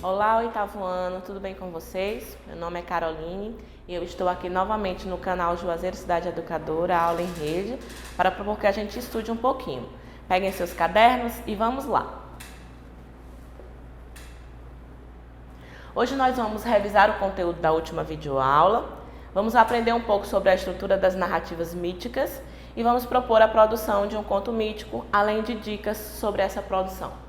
Olá, oitavo ano, tudo bem com vocês? Meu nome é Caroline e eu estou aqui novamente no canal Juazeiro Cidade Educadora, aula em rede, para propor que a gente estude um pouquinho. Peguem seus cadernos e vamos lá! Hoje nós vamos revisar o conteúdo da última videoaula, vamos aprender um pouco sobre a estrutura das narrativas míticas e vamos propor a produção de um conto mítico, além de dicas sobre essa produção.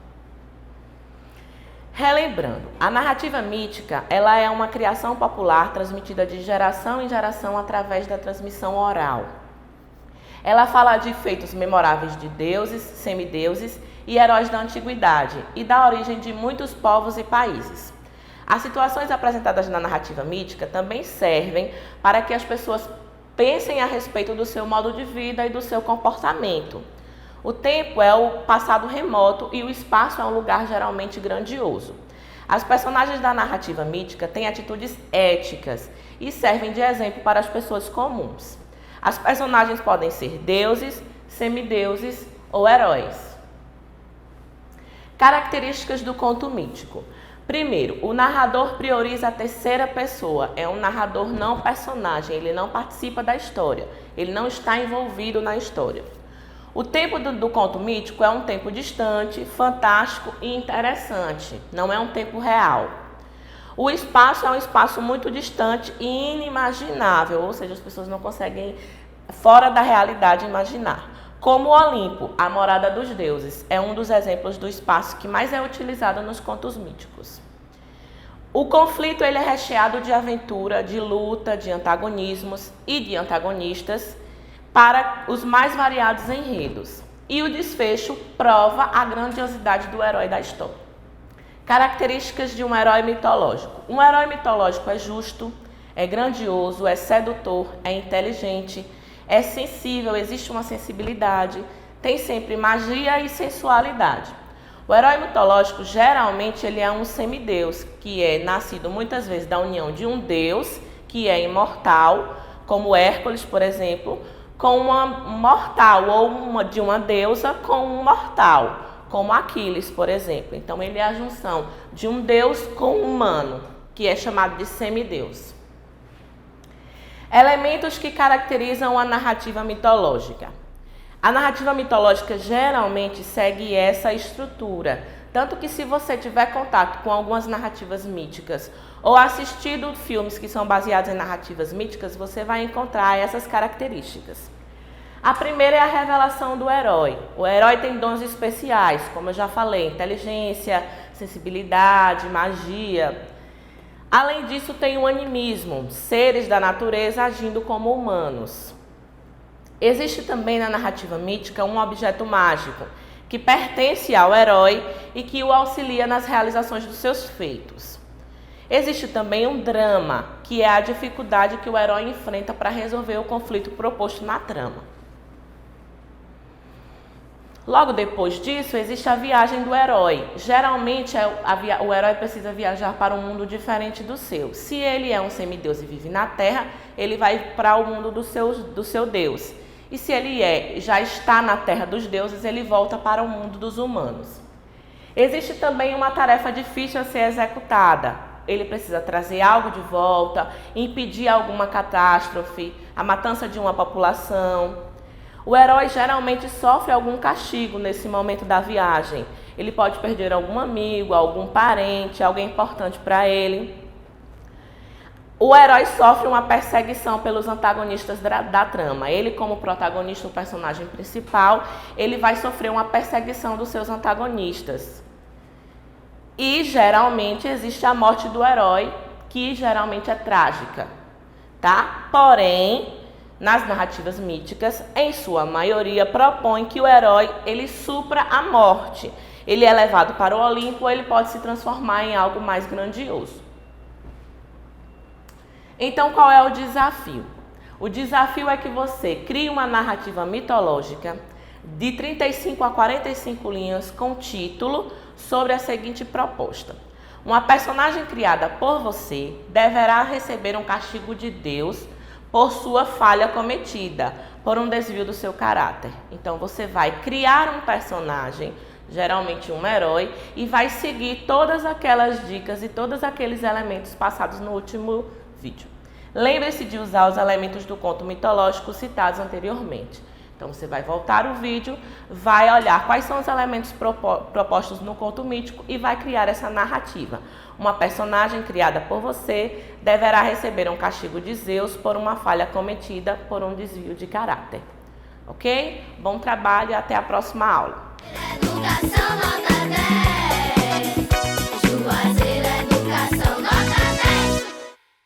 Relembrando, a narrativa mítica, ela é uma criação popular transmitida de geração em geração através da transmissão oral. Ela fala de feitos memoráveis de deuses, semideuses e heróis da antiguidade e da origem de muitos povos e países. As situações apresentadas na narrativa mítica também servem para que as pessoas pensem a respeito do seu modo de vida e do seu comportamento. O tempo é o passado remoto e o espaço é um lugar geralmente grandioso. As personagens da narrativa mítica têm atitudes éticas e servem de exemplo para as pessoas comuns. As personagens podem ser deuses, semideuses ou heróis. Características do conto mítico. Primeiro, o narrador prioriza a terceira pessoa. É um narrador não personagem, ele não participa da história, ele não está envolvido na história. O tempo do conto mítico é um tempo distante, fantástico e interessante, não é um tempo real. O espaço é um espaço muito distante e inimaginável, ou seja, as pessoas não conseguem, fora da realidade, imaginar. Como o Olimpo, a morada dos deuses, é um dos exemplos do espaço que mais é utilizado nos contos míticos. O conflito ele é recheado de aventura, de luta, de antagonismos e de antagonistas, para os mais variados enredos. E o desfecho prova a grandiosidade do herói da história. Características de um herói mitológico. Um herói mitológico é justo, é grandioso, é sedutor, é inteligente, é sensível, existe uma sensibilidade, tem sempre magia e sensualidade. O herói mitológico, geralmente, ele é um semideus, que é nascido muitas vezes da união de um deus, que é imortal, como Hércules, por exemplo, com uma mortal ou de uma deusa com um mortal, como Aquiles, por exemplo. Então, ele é a junção de um deus com um humano, que é chamado de semideus. Elementos que caracterizam a narrativa mitológica. A narrativa mitológica geralmente segue essa estrutura, tanto que se você tiver contato com algumas narrativas míticas ou assistido filmes que são baseados em narrativas míticas, você vai encontrar essas características. A primeira é a revelação do herói. O herói tem dons especiais, como eu já falei, inteligência, sensibilidade, magia. Além disso, tem o animismo, seres da natureza agindo como humanos. Existe também na narrativa mítica um objeto mágico, que pertence ao herói e que o auxilia nas realizações dos seus feitos. Existe também um drama, que é a dificuldade que o herói enfrenta para resolver o conflito proposto na trama. Logo depois disso, existe a viagem do herói. Geralmente, o herói precisa viajar para um mundo diferente do seu. Se ele é um semideus e vive na Terra, ele vai para o mundo do seu deus. E se ele já está na terra dos deuses, ele volta para o mundo dos humanos. Existe também uma tarefa difícil a ser executada. Ele precisa trazer algo de volta, impedir alguma catástrofe, a matança de uma população. O herói geralmente sofre algum castigo nesse momento da viagem. Ele pode perder algum amigo, algum parente, alguém importante para ele. O herói sofre uma perseguição pelos antagonistas da trama. Ele, como protagonista, o personagem principal, ele vai sofrer uma perseguição dos seus antagonistas. E, geralmente, existe a morte do herói, que geralmente é trágica, tá? Porém, nas narrativas míticas, em sua maioria, propõe que o herói, ele supra a morte. Ele é levado para o Olimpo ou ele pode se transformar em algo mais grandioso. Então, qual é o desafio? O desafio é que você crie uma narrativa mitológica de 35 a 45 linhas com título sobre a seguinte proposta. Uma personagem criada por você deverá receber um castigo de Deus por sua falha cometida, por um desvio do seu caráter. Então, você vai criar um personagem geralmente um herói, e vai seguir todas aquelas dicas e todos aqueles elementos passados no último vídeo. Lembre-se de usar os elementos do conto mitológico citados anteriormente. Então você vai voltar o vídeo, vai olhar quais são os elementos propostos no conto mítico e vai criar essa narrativa. Uma personagem criada por você deverá receber um castigo de Zeus por uma falha cometida por um desvio de caráter. Ok? Bom trabalho e até a próxima aula.